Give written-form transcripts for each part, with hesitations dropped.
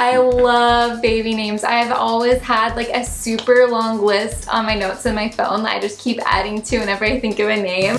I love baby names. I've always had like a super long list on my notes in my phone that I just keep adding to whenever I think of a name.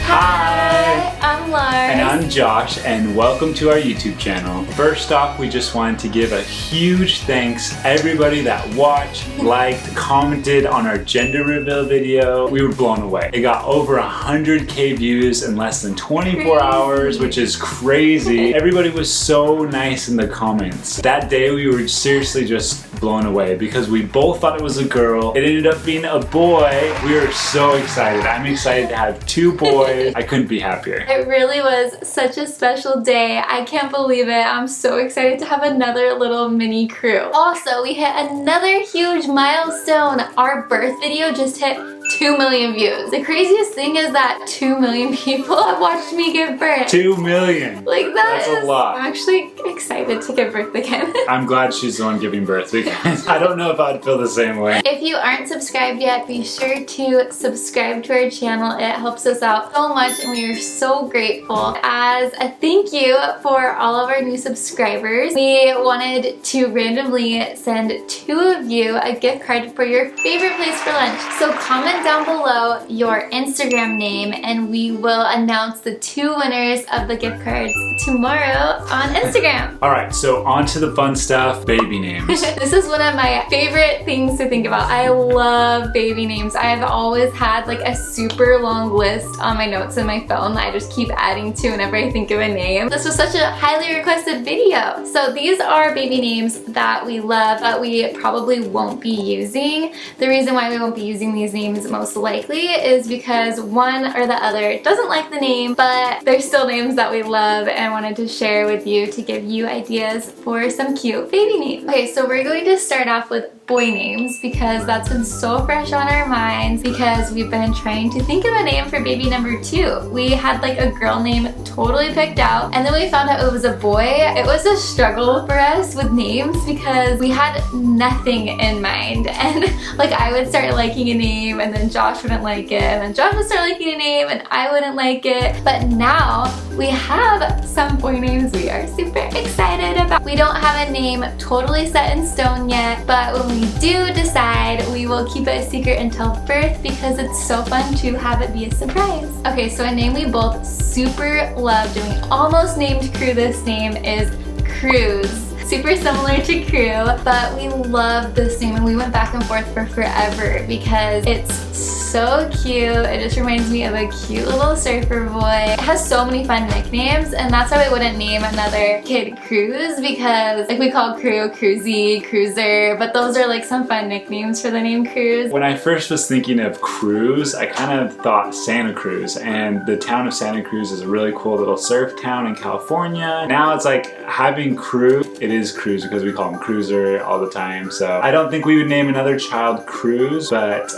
Hi, I'm Lars. And I'm Josh, and welcome to our YouTube channel. First off, we just wanted to give a huge thanks to everybody that watched, liked, commented on our gender reveal video. We were blown away. It got over 100K views in less than 24 hours, which is crazy. Everybody was so nice in the comments. That day we were seriously just blown away because we both thought it was a girl. It ended up being a boy. We were so excited. I'm excited to have 2 boys. I couldn't be happier. It really was such a special day. I can't believe it. I'm so excited to have another little mini crew. Also, we hit another huge milestone. Our birth video just hit 2 million views. The craziest thing is that 2 million people have watched me give birth. 2 million. Like that's a lot. I'm actually excited to give birth again. I'm glad she's the one giving birth because I don't know if I'd feel the same way. If you aren't subscribed yet, be sure to subscribe to our channel. It helps us out so much and we are so grateful. As a thank you for all of our new subscribers, we wanted to randomly send 2 of you a gift card for your favorite place for lunch. So comment down below your Instagram name and we will announce the 2 winners of the gift cards tomorrow on Instagram. Alright, so on to the fun stuff, baby names. This is one of my favorite things to think about. I love baby names. I've always had like a super long list on my notes in my phone that I just keep adding to whenever I think of a name. This was such a highly requested video. So these are baby names that we love but we probably won't be using. The reason why we won't be using these names most likely is because one or the other doesn't like the name, but they're still names that we love and I wanted to share with you to give you ideas for some cute baby names. Okay, so we're going to start off with boy names because that's been so fresh on our minds because we've been trying to think of a name for baby number 2. We had like a girl name totally picked out and then we found out it was a boy. It was a struggle for us with names because we had nothing in mind and like I would start liking a name and then Josh wouldn't like it and then Josh would start liking a name and I wouldn't like it. But now we have some boy names we are super excited about. We don't have a name totally set in stone yet, but when we do decide, we will keep it a secret until birth because it's so fun to have it be a surprise. Okay, so a name we both super loved and we almost named Crew this name is Cruise. Super similar to Crew, but we love this name and we went back and forth for forever because it's so cute. It just reminds me of a cute little surfer boy. It has so many fun nicknames and that's why we wouldn't name another kid Cruise because like we call Crew Cruisy, Cruiser, but those are like some fun nicknames for the name Cruise. When I first was thinking of Cruz, I kind of thought Santa Cruz, and the town of Santa Cruz is a really cool little surf town in California. Now it's like having Crew, it is Cruz because we call him Cruiser all the time, so I don't think we would name another child Cruz, but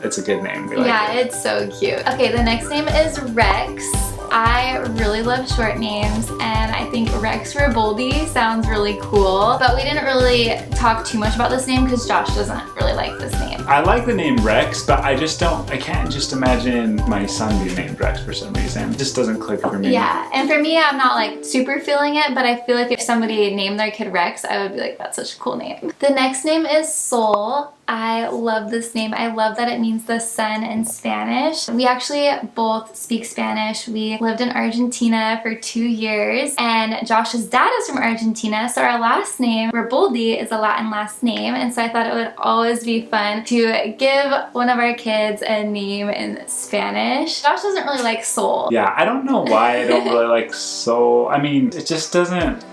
it's a good name. Yeah, it's so cute. Okay, the next name is Rex. I really love short names and I think Rex Riboldi sounds really cool, but we didn't really talk too much about this name because Josh doesn't really like this name. I like the name Rex, but I can't just imagine my son being named Rex for some reason. It just doesn't click for me. Yeah, and for me, I'm not like super feeling it, but I feel like if somebody named their kid Rex, I would be like, that's such a cool name. The next name is Sol. I love this name. I love that it means the sun in Spanish. We actually both speak Spanish. We lived in Argentina for 2 years and Josh's dad is from Argentina, so our last name, Riboldi, is a Latin last name, and so I thought it would always be fun to give one of our kids a name in Spanish. Josh doesn't really like Sol. Yeah, I don't know why I don't really like Sol. I mean, it just doesn't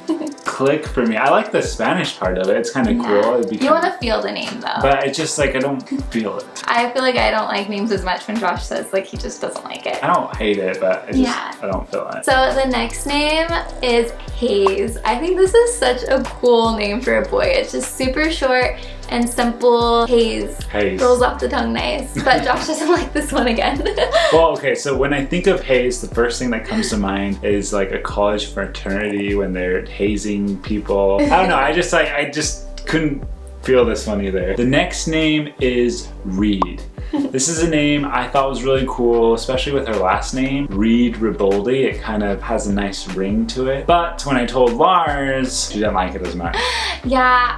click for me. I like the Spanish part of it. It's kind of cool. You want to feel the name though. But it's just like I don't feel it. I feel like I don't like names as much when Josh says like he just doesn't like it. I don't hate it, but I don't feel it. So the next name is Hayes. I think this is such a cool name for a boy. It's just super short and simple. Hayes. Rolls off the tongue nice. But Josh doesn't like this one again. Well, okay, so when I think of Hayes, the first thing that comes to mind is like a college fraternity when they're hazing people. I don't know, I just couldn't feel this one either. The next name is Reed. This is a name I thought was really cool, especially with her last name, Reed Riboldi. It kind of has a nice ring to it. But when I told Lars, she didn't like it as much. Yeah,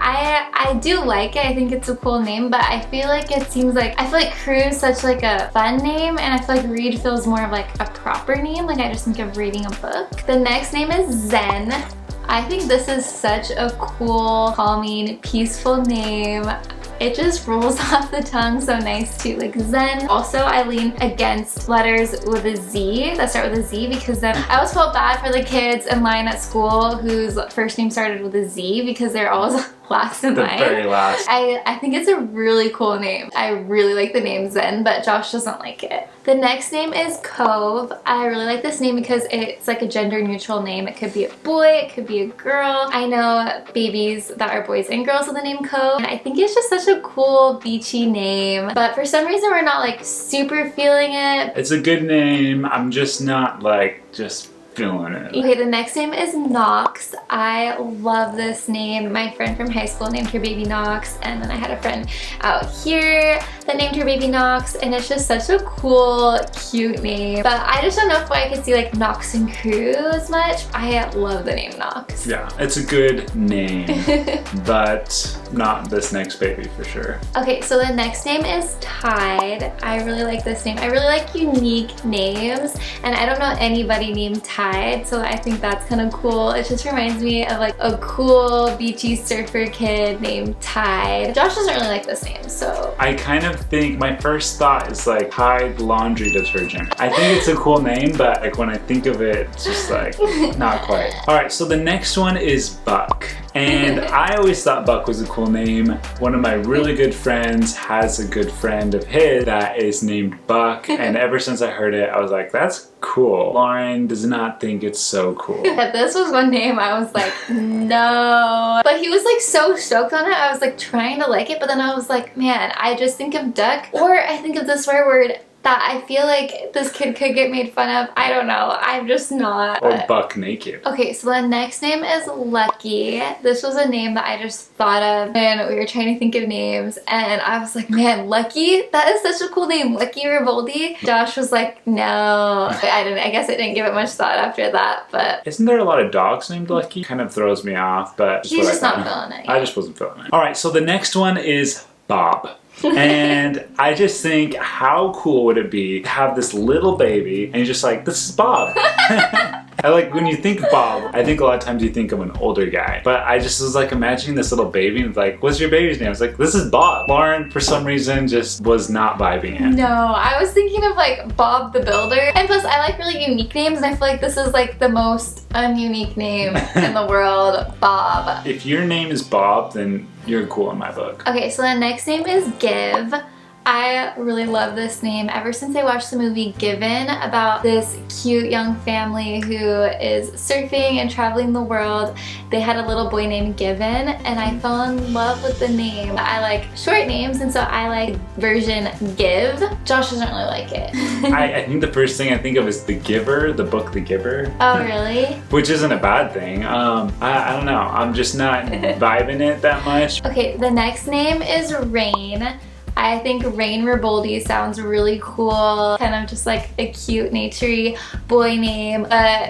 I do like it. I think it's a cool name, but I feel like it seems like, I feel like Crew is such like a fun name, and I feel like Reed feels more of like a proper name. Like I just think of reading a book. The next name is Zen. I think this is such a cool, calming, peaceful name. It just rolls off the tongue so nice too, like Zen. Also, I lean against letters with a Z, that start with a Z, because then I always felt bad for the kids in line at school whose first name started with a Z because they're always last in line. The very last. I think it's a really cool name. I really like the name Zen, but Josh doesn't like it. The next name is Cove. I really like this name because it's like a gender neutral name. It could be a boy, it could be a girl. I know babies that are boys and girls with the name Cove, and I think it's just such a cool beachy name, but for some reason we're not like super feeling it. It's a good name. I'm just not like just feeling it. Okay, the next name is Knox. I love this name. My friend from high school named her baby Knox, and then I had a friend out here that named her baby Knox, and it's just such a cool, cute name. But I just don't know if I could see like Knox and Crew as much. I love the name Knox. Yeah, it's a good name, but not this next baby for sure. Okay, so the next name is Tide. I really like this name. I really like unique names, and I don't know anybody named Tide, so I think that's kind of cool. It just reminds me of like a cool beachy surfer kid named Tide. Josh doesn't really like this name, so I kind of think my first thought is like Tide laundry detergent. I think it's a cool name, but like when I think of it, it's just like not quite. All right, so the next one is Buck. And I always thought Buck was a cool name. One of my really good friends has a good friend of his that is named Buck, and ever since I heard it, I was like, that's cool. Lauren does not think it's so cool. If this was one name, I was like, no. But he was like so stoked on it. I was like trying to like it, but then I was like, man, I just think of duck, or I think of the swear word that I feel like this kid could get made fun of. I don't know. I'm just not. Or Buck naked. Okay, so the next name is Lucky. This was a name that I just thought of when we were trying to think of names, and I was like, man, Lucky? That is such a cool name. Lucky Riboldi. Josh was like, no. I guess I didn't give it much thought after that, but isn't there a lot of dogs named Lucky? Kind of throws me off, but he's just not feeling it. I just wasn't feeling it. All right, so the next one is Bob. And I just think, how cool would it be to have this little baby and you're just like, this is Bob. I like when you think Bob, I think a lot of times you think of an older guy, but I just was like imagining this little baby and it's like, what's your baby's name? I was like, this is Bob. Lauren, for some reason, just was not vibing it. No, I was thinking of like Bob the Builder, and plus I like really unique names, and I feel like this is like the most ununique name in the world, Bob. If your name is Bob, then you're cool in my book. Okay, so the next name is Give. I really love this name ever since I watched the movie Given about this cute young family who is surfing and traveling the world. They had a little boy named Given, and I fell in love with the name. I like short names, and so I like version Give. Josh doesn't really like it. I think the first thing I think of is The Giver, the book The Giver. Oh, really? Which isn't a bad thing. I don't know. I'm just not vibing it that much. Okay, the next name is Rain. I think Rain Riboldi sounds really cool, kind of just like a cute, naturey boy name.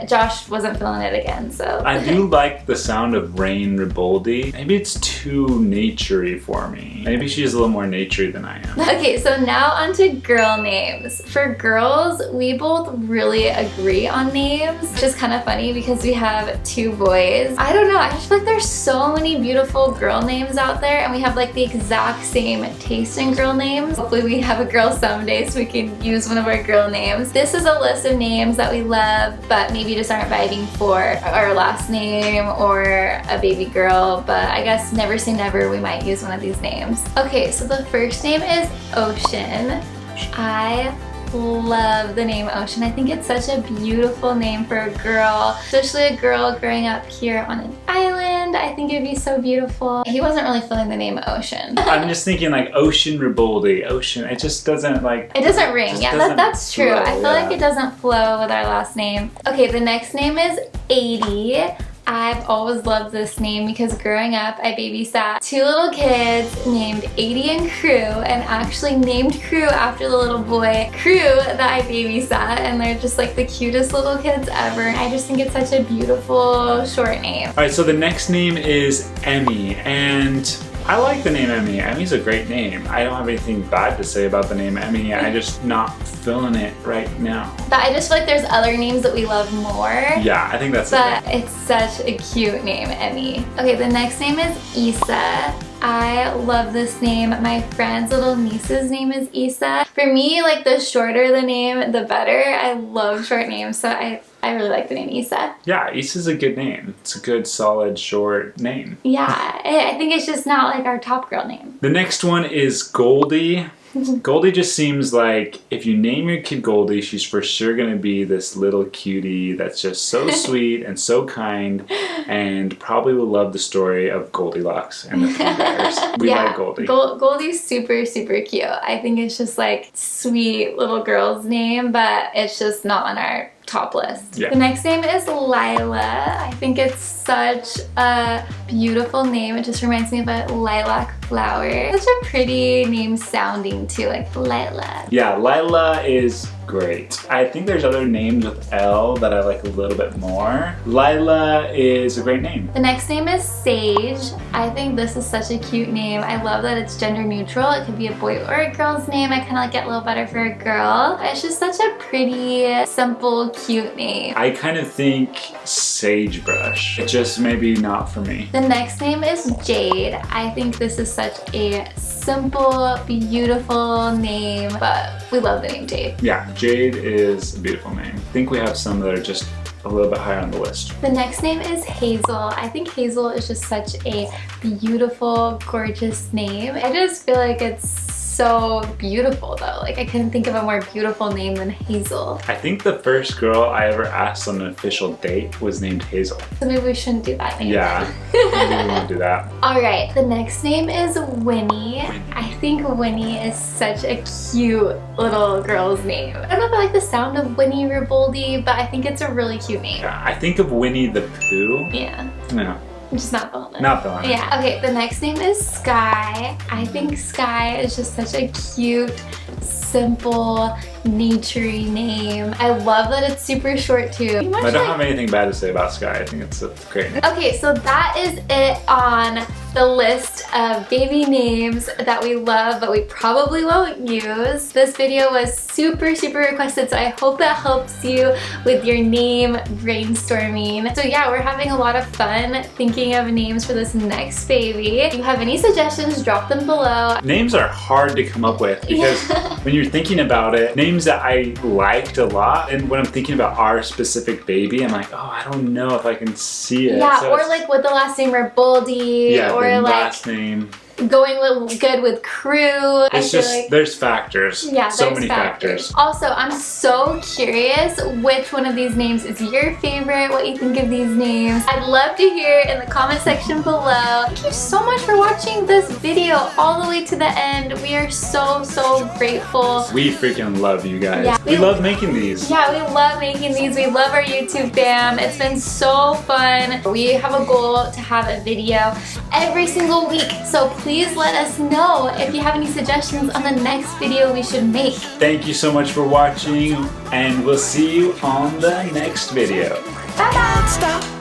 Josh wasn't feeling it again, so. I do like the sound of Rain Riboldi. Maybe it's too naturey for me. Maybe she's a little more naturey than I am. Okay, so now onto girl names. For girls, we both really agree on names, which is kind of funny because we have two boys. I don't know, I just feel like there's so many beautiful girl names out there, and we have like the exact same taste in girl names. Hopefully we have a girl someday so we can use one of our girl names. This is a list of names that we love but maybe just aren't vibing for our last name or a baby girl, but I guess never say never, we might use one of these names. Okay, so the first name is Ocean. I love the name Ocean. I think it's such a beautiful name for a girl, especially a girl growing up here on an island. I think it'd be so beautiful. He wasn't really feeling the name Ocean. I'm just thinking like Ocean Riboldi. Ocean, it just doesn't like... It doesn't ring. Yeah, that's true. I feel like it doesn't flow with our last name. Okay, the next name is 80. I've always loved this name because growing up I babysat 2 little kids named Adie and Crew, and actually named Crew after the little boy Crew that I babysat, and they're just like the cutest little kids ever. I just think it's such a beautiful short name. Alright, so the next name is Emmy, and I like the name Emmy. Emmy's a great name. I don't have anything bad to say about the name Emmy. I'm just not feeling it right now. But I just feel like there's other names that we love more. Yeah, I think that's But it's such a cute name, Emmy. Okay, the next name is Issa. I love this name. My friend's little niece's name is Issa. For me, like the shorter the name, the better. I love short names, so I really like the name Issa. Yeah, Issa's a good name. It's a good, solid, short name. Yeah, I think it's just not like our top girl name. The next one is Goldie. Goldie just seems like if you name your kid Goldie, she's for sure gonna be this little cutie that's just so sweet and so kind, and probably will love the story of Goldilocks and the 3 bears. We like Goldie. Goldie's super, super cute. I think it's just like sweet little girl's name, but it's just not on our top list. Yeah. The next name is Lila. I think it's such a beautiful name. It just reminds me of a lilac flower. Such a pretty name sounding too, like Lila. Yeah, Lila is great. I think there's other names with L that I like a little bit more. Lila is a great name. The next name is Sage. I think this is such a cute name. I love that it's gender neutral. It could be a boy or a girl's name. I kind of like it a little better for a girl. It's just such a pretty, simple, cute name. I kind of think Sagebrush. It just maybe not for me. The next name is Jade. I think this is such a simple, beautiful name, but we love the name Jade. Yeah, Jade is a beautiful name. I think we have some that are just a little bit higher on the list. The next name is Hazel. I think Hazel is just such a beautiful, gorgeous name. I just feel like it's so beautiful though. Like I couldn't think of a more beautiful name than Hazel. I think the first girl I ever asked on an official date was named Hazel. So maybe we shouldn't do that name. Yeah, maybe we won't do that. Alright, the next name is Winnie. I think Winnie is such a cute little girl's name. I don't know if I like the sound of Winnie Riboldi, but I think it's a really cute name. Yeah, I think of Winnie the Pooh. Yeah. No. I'm just not feeling it. Not feeling it. Yeah. Okay, the next name is Sky. I think Sky is just such a cute, simple, naturey name. I love that it's super short too. I don't have anything bad to say about Sky. I think it's a great name. Okay, so that is it on the list of baby names that we love but we probably won't use. This video was super, super requested, so I hope that helps you with your name brainstorming. So yeah, we're having a lot of fun thinking of names for this next baby. If you have any suggestions, drop them below. Names are hard to come up with because when you're thinking about it, names that I liked a lot, and when I'm thinking about our specific baby, I'm like, oh, I don't know if I can see it. Yeah, so or like with the last name Riboldi, yeah, or the like last name. going good with Crew. It's just, like, there's factors. Yeah, so there's many factors. Also, I'm so curious which one of these names is your favorite, what you think of these names. I'd love to hear in the comment section below. Thank you so much for watching this video all the way to the end. We are so, so grateful. We freaking love you guys. Yeah, we love making these. Yeah, we love making these. We love our YouTube fam. It's been so fun. We have a goal to have a video every single week, so please let us know if you have any suggestions on the next video we should make. Thank you so much for watching, and we'll see you on the next video. Bye bye!